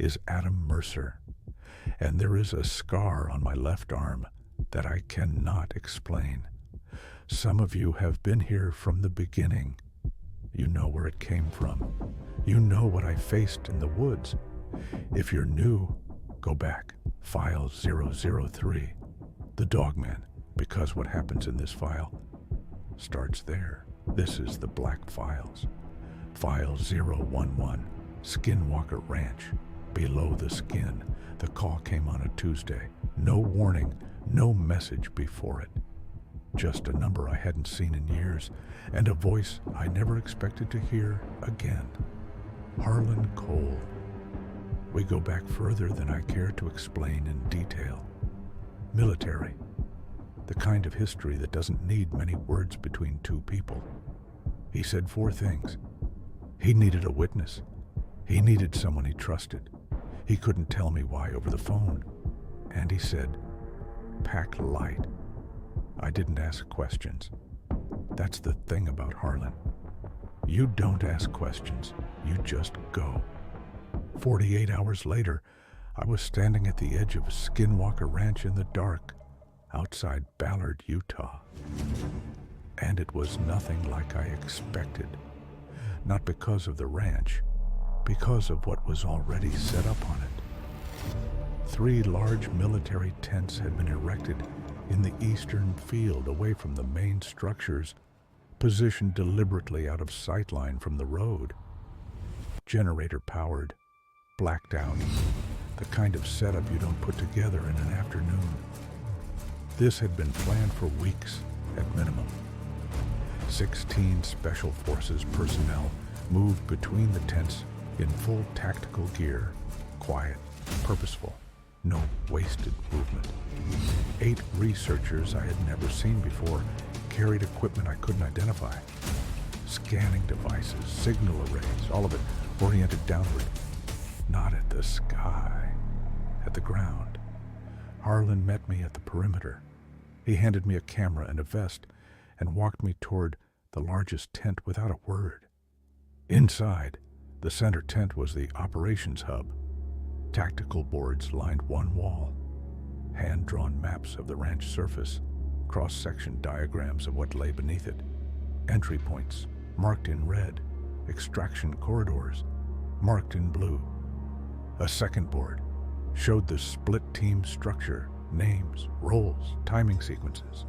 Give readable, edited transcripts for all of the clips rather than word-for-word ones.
is Adam Mercer, and there is a scar on my left arm that I cannot explain. Some of you have been here from the beginning. You know where it came from. You know what I faced in the woods. If you're new, go back. File 003, the Dogman, because what happens in this file starts there. This is the Black Files. File 011, Skinwalker Ranch, below the skin. The call came on a Tuesday. No warning, no message before it. Just a number I hadn't seen in years, and a voice I never expected to hear again. Harlan Cole. We go back further than I care to explain in detail. Military. The kind of history that doesn't need many words between two people. He said 4 things. He needed a witness. He needed someone he trusted. He couldn't tell me why over the phone. And he said, pack light. I didn't ask questions. That's the thing about Harlan. You don't ask questions. You just go. 48 hours later, I was standing at the edge of a Skinwalker Ranch in the dark, outside Ballard, Utah. And it was nothing like I expected. Not because of the ranch, because of what was already set up on it. 3 large military tents had been erected in the eastern field away from the main structures, positioned deliberately out of sightline from the road. Generator powered, blacked out, the kind of setup you don't put together in an afternoon. This had been planned for weeks at minimum. 16 Special Forces personnel moved between the tents in full tactical gear, quiet, purposeful, no wasted movement. 8 researchers I had never seen before carried equipment I couldn't identify. Scanning devices, signal arrays, all of it oriented downward. Not at the sky, at the ground. Harlan met me at the perimeter. He handed me a camera and a vest and walked me toward the largest tent without a word. Inside, the center tent was the operations hub. Tactical boards lined one wall. Hand-drawn maps of the ranch surface, cross-section diagrams of what lay beneath it. Entry points, marked in red. Extraction corridors, marked in blue. A second board showed the split team structure, names, roles, timing sequences.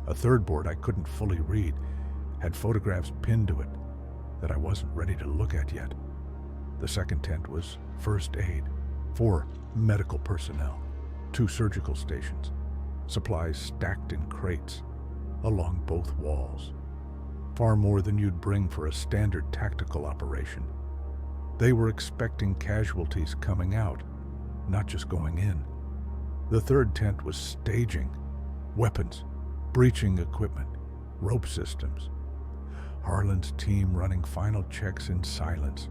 A third board I couldn't fully read had photographs pinned to it that I wasn't ready to look at yet. The second tent was first aid, 4 medical personnel, 2 surgical stations, supplies stacked in crates along both walls. Far more than you'd bring for a standard tactical operation. They were expecting casualties coming out, not just going in. The third tent was staging, weapons, breaching equipment, rope systems. Harlan's team running final checks in silence.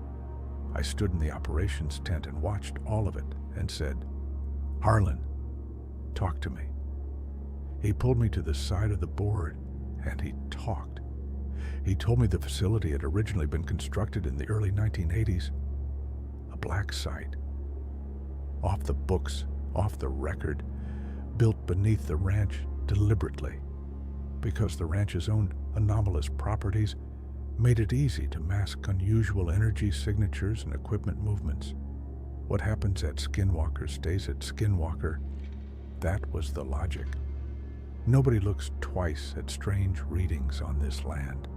I stood in the operations tent and watched all of it and said, Harlan, talk to me. He pulled me to the side of the board and he talked. He told me the facility had originally been constructed in the early 1980s. A black site. Off the books, off the record, built beneath the ranch deliberately, because the ranch's own anomalous properties made it easy to mask unusual energy signatures and equipment movements. What happens at Skinwalker stays at Skinwalker. That was the logic. Nobody looks twice at strange readings on this land.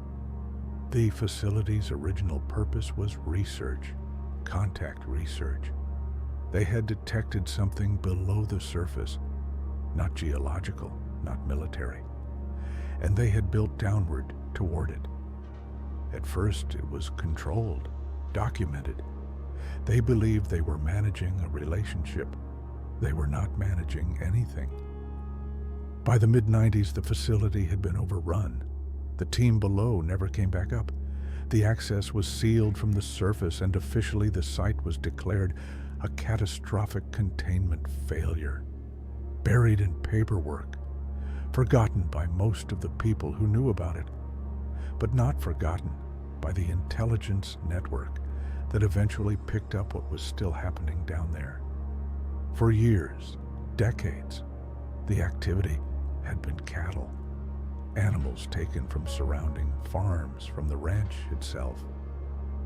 The facility's original purpose was research, contact research. They had detected something below the surface, not geological, not military, and they had built downward toward it. At first, it was controlled, documented. They believed they were managing a relationship. They were not managing anything. By the mid-90s, the facility had been overrun. The team below never came back up. The access was sealed from the surface, and officially the site was declared a catastrophic containment failure. Buried in paperwork, forgotten by most of the people who knew about it, but not forgotten by the intelligence network that eventually picked up what was still happening down there. For years, decades, the activity had been cattle, animals taken from surrounding farms, from the ranch itself.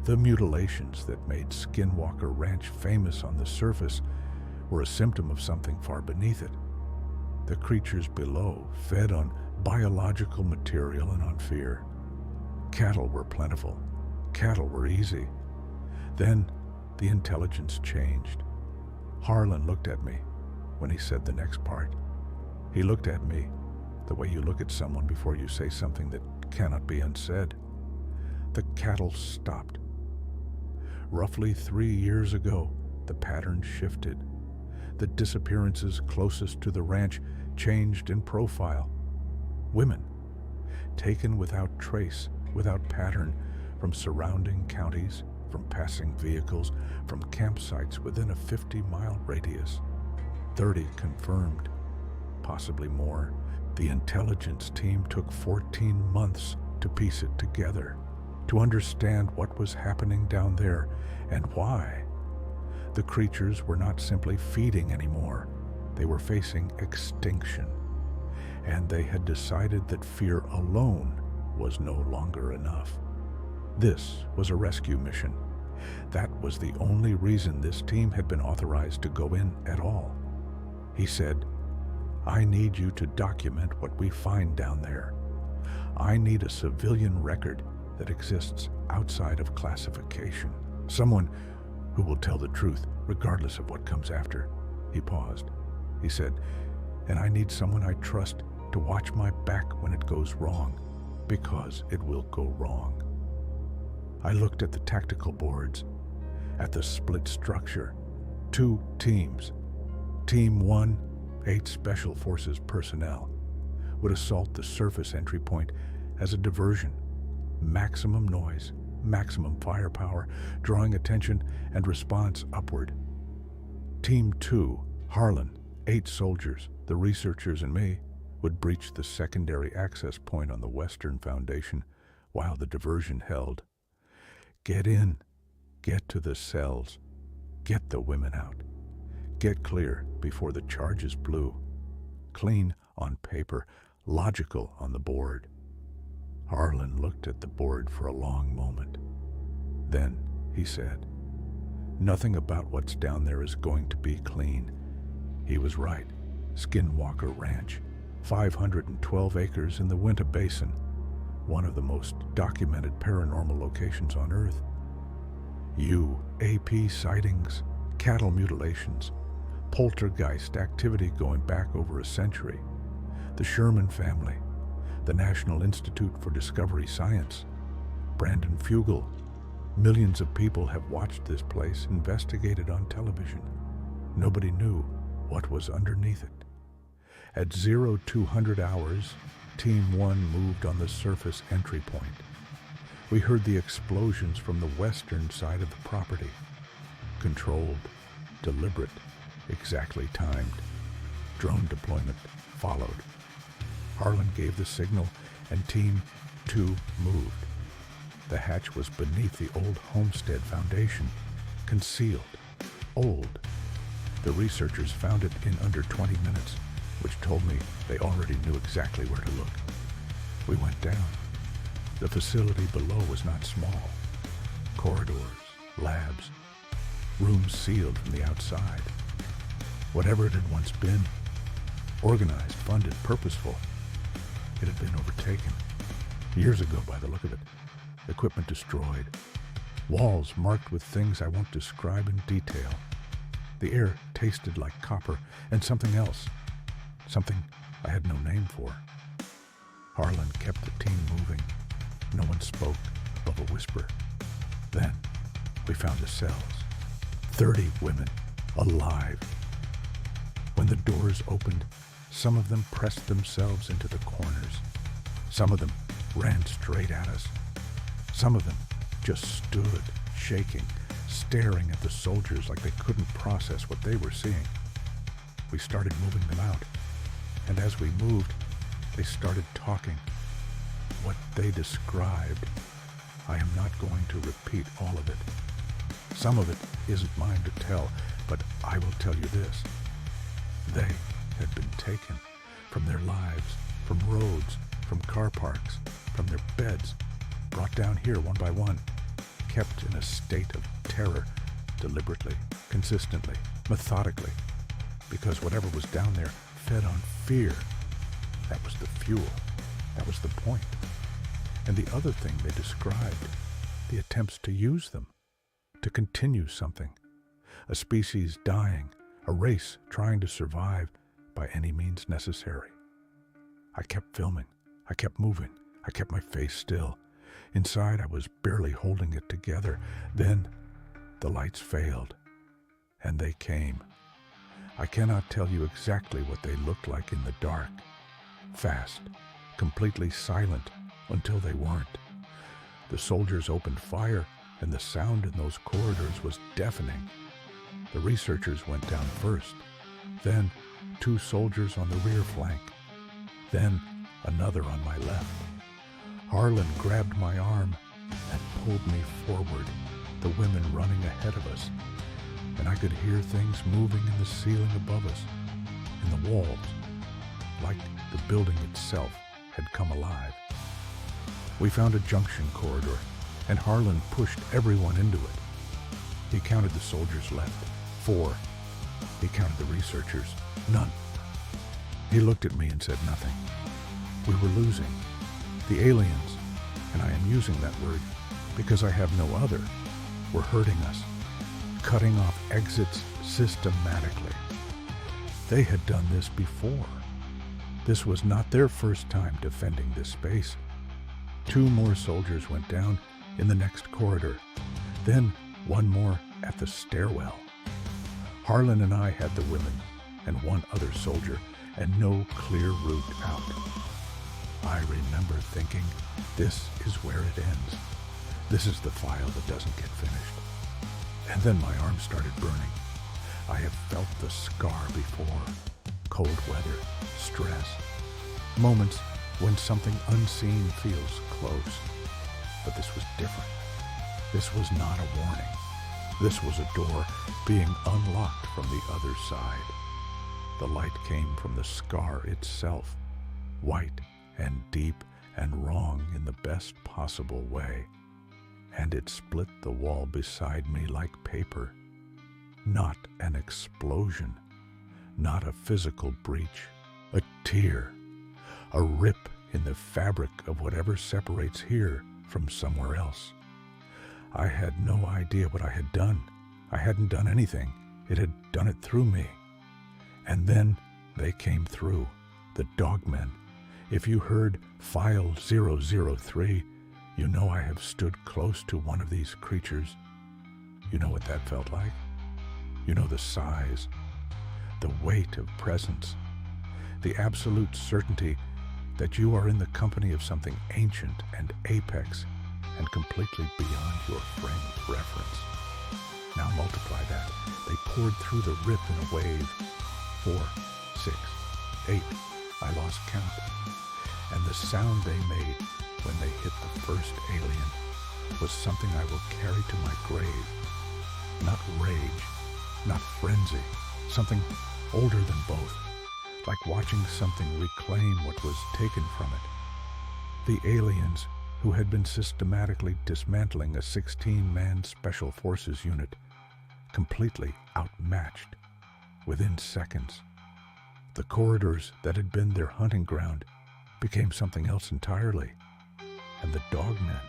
The mutilations that made Skinwalker Ranch famous on the surface were a symptom of something far beneath it. The creatures below fed on biological material and on fear. Cattle were plentiful. Cattle were easy. Then the intelligence changed. Harlan looked at me when he said the next part. He looked at me the way you look at someone before you say something that cannot be unsaid. The cattle stopped. Roughly 3 years ago, the pattern shifted. The disappearances closest to the ranch changed in profile. Women, taken without trace, without pattern, from surrounding counties, from passing vehicles, from campsites within a 50-mile radius. 30 confirmed, possibly more. The intelligence team took 14 months to piece it together, to understand what was happening down there and why. The creatures were not simply feeding anymore. They were facing extinction. And they had decided that fear alone was no longer enough. This was a rescue mission. That was the only reason this team had been authorized to go in at all. He said, "I need you to document what we find down there. I need a civilian record that exists outside of classification. Someone who will tell the truth regardless of what comes after." He paused. He said, "And I need someone I trust to watch my back when it goes wrong, because it will go wrong." I looked at the tactical boards, at the split structure. 2 teams. Team 1, 8 Special Forces personnel, would assault the surface entry point as a diversion. Maximum noise, maximum firepower, drawing attention and response upward. Team 2, Harlan, 8 soldiers, the researchers and me, would breach the secondary access point on the western foundation while the diversion held. Get in, get to the cells, get the women out, get clear before the charges blew. Clean on paper, logical on the board. Harlan looked at the board for a long moment. Then he said, "Nothing about what's down there is going to be clean." He was right. Skinwalker Ranch, 512 acres in the Winter Basin, one of the most documented paranormal locations on Earth. UAP sightings, cattle mutilations, poltergeist activity going back over a century, the Sherman family, the National Institute for Discovery Science, Brandon Fugel. Millions of people have watched this place investigated on television. Nobody knew what was underneath it. At 0200 hours, Team 1 moved on the surface entry point. We heard the explosions from the western side of the property. Controlled, deliberate, exactly timed. Drone deployment followed. Harlan gave the signal and Team 2 moved. The hatch was beneath the old homestead foundation, concealed, old. The researchers found it in under 20 minutes, which told me they already knew exactly where to look. We went down. The facility below was not small. Corridors, labs, rooms sealed from the outside. Whatever it had once been, organized, funded, purposeful, it had been overtaken. Years ago, by the look of it. Equipment destroyed. Walls marked with things I won't describe in detail. The air tasted like copper and something else. Something I had no name for. Harlan kept the team moving. No one spoke above a whisper. Then we found the cells. 30 women, alive. When the doors opened, some of them pressed themselves into the corners. Some of them ran straight at us. Some of them just stood, shaking, staring at the soldiers like they couldn't process what they were seeing. We started moving them out, and as we moved, they started talking. What they described, I am not going to repeat all of it. Some of it isn't mine to tell, but I will tell you this. They had been taken from their lives, from roads, from car parks, from their beds, brought down here one by one, kept in a state of terror, deliberately, consistently, methodically, because whatever was down there fed on fear. That was the fuel. That was the point. And the other thing they described, the attempts to use them, to continue something, a species dying, a race trying to survive by any means necessary. I kept filming. I kept moving. I kept my face still. Inside, I was barely holding it together. Then the lights failed, and they came. I cannot tell you exactly what they looked like in the dark. Fast, completely silent until they weren't. The soldiers opened fire, and the sound in those corridors was deafening. The researchers went down first, then 2 soldiers on the rear flank, then another on my left. Harlan grabbed my arm and pulled me forward, the women running ahead of us, and I could hear things moving in the ceiling above us, in the walls, like the building itself had come alive. We found a junction corridor, and Harlan pushed everyone into it. He counted the soldiers left, 4. He counted the researchers, none. He looked at me and said nothing. We were losing. The aliens, and I am using that word because I have no other, were hurting us, cutting off exits systematically. They had done this before. This was not their first time defending this space. 2 more soldiers went down in the next corridor, then 1 more at the stairwell. Harlan and I had the women and 1 other soldier and no clear route out. I remember thinking, this is where it ends. This is the file that doesn't get finished. And then my arm started burning. I have felt the scar before. Cold weather, stress, moments when something unseen feels close. But this was different. This was not a warning. This was a door being unlocked from the other side. The light came from the scar itself, white and deep and wrong in the best possible way. And it split the wall beside me like paper. Not an explosion, not a physical breach, a tear, a rip in the fabric of whatever separates here from somewhere else. I had no idea what I had done. I hadn't done anything. It had done it through me. And then they came through, the Dogmen. If you heard File 003, you know I have stood close to one of these creatures. You know what that felt like? You know the size, the weight of presence, the absolute certainty that you are in the company of something ancient and apex and completely beyond your frame of reference. Now multiply that. They poured through the rip in a wave. 4, 6, 8. I lost count. And the sound they made when they hit the first alien was something I will carry to my grave. Not rage, not frenzy, something older than both, like watching something reclaim what was taken from it. The aliens who had been systematically dismantling a 16-man Special Forces unit, completely outmatched within seconds. The corridors that had been their hunting ground became something else entirely. And the Dogmen,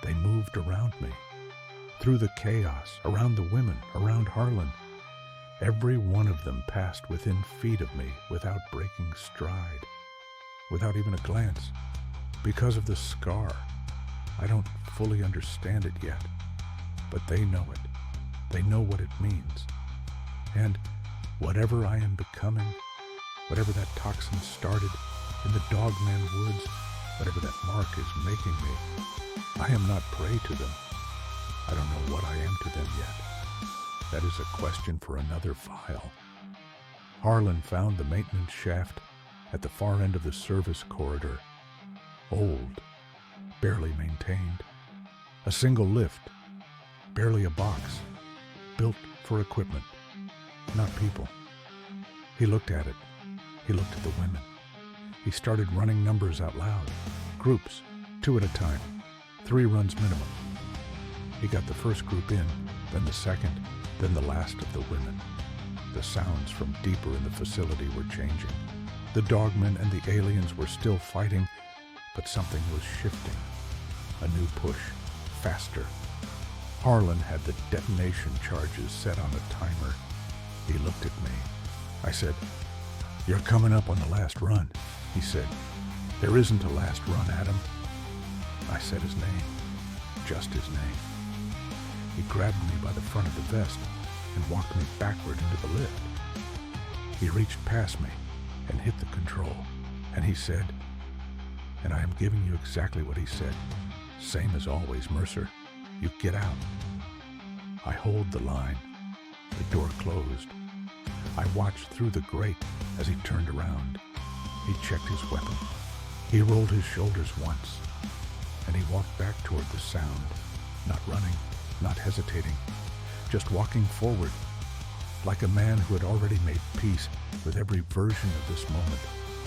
they moved around me, through the chaos, around the women, around Harlan. Every one of them passed within feet of me without breaking stride, without even a glance, because of the scar. I don't fully understand it yet, but they know it. They know what it means. And whatever I am becoming, whatever that toxin started in the Dogman woods, whatever that mark is making me, I am not prey to them. I don't know what I am to them yet. That is a question for another file. Harlan found the maintenance shaft at the far end of the service corridor. Old, barely maintained. A single lift, barely a box, built for equipment, not people. He looked at it. He looked at the women. He started running numbers out loud. Groups, 2 at a time, 3 runs minimum. He got the first group in, then the second, then the last of the women. The sounds from deeper in the facility were changing. The Dogmen and the aliens were still fighting, but something was shifting. A new push, faster. Harlan had the detonation charges set on a timer. He looked at me. I said, "You're coming up on the last run," he said. "There isn't a last run, Adam." I said his name, just his name. He grabbed me by the front of the vest and walked me backward into the lift. He reached past me and hit the control, and he said, and I am giving you exactly what he said, same as always, Mercer, "You get out." I hold the line. The door closed. I watched through the grate as he turned around. He checked his weapon. He rolled his shoulders once, and he walked back toward the sound, not running, not hesitating, just walking forward, like a man who had already made peace with every version of this moment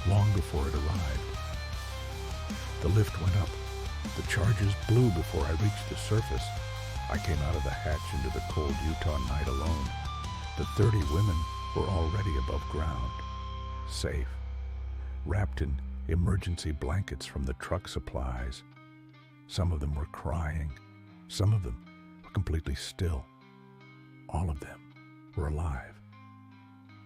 long before it arrived. The lift went up. The charges blew before I reached the surface. I came out of the hatch into the cold Utah night alone. The 30 women were already above ground, safe, wrapped in emergency blankets from the truck supplies. Some of them were crying. Some of them were completely still. All of them were alive.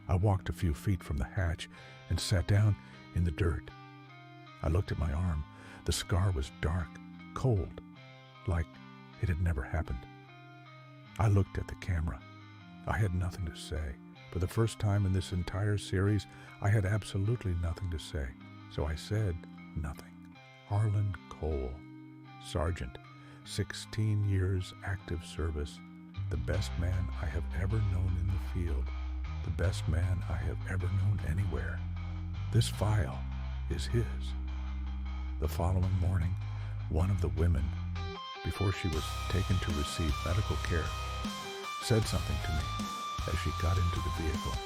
I walked a few feet from the hatch and sat down in the dirt. I looked at my arm. The scar was dark, cold, like it had never happened. I looked at the camera. I had nothing to say. For the first time in this entire series, I had absolutely nothing to say. So I said nothing. Harlan Cole, Sergeant, 16 years active service, the best man I have ever known in the field, the best man I have ever known anywhere. This file is his. The following morning, one of the women, before she was taken to receive medical care, said something to me as she got into the vehicle.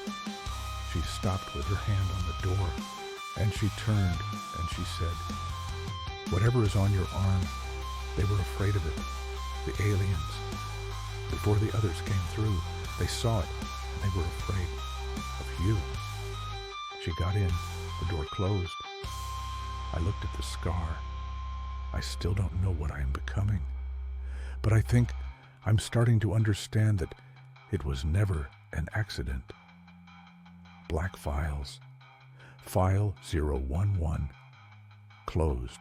She stopped with her hand on the door, and she turned and she said, "Whatever is on your arm, they were afraid of it. The aliens. Before the others came through, they saw it, and they were afraid of you." She got in, the door closed. I looked at the scar. I still don't know what I am becoming, but I think I'm starting to understand that it was never an accident. Black files. File 011. Closed.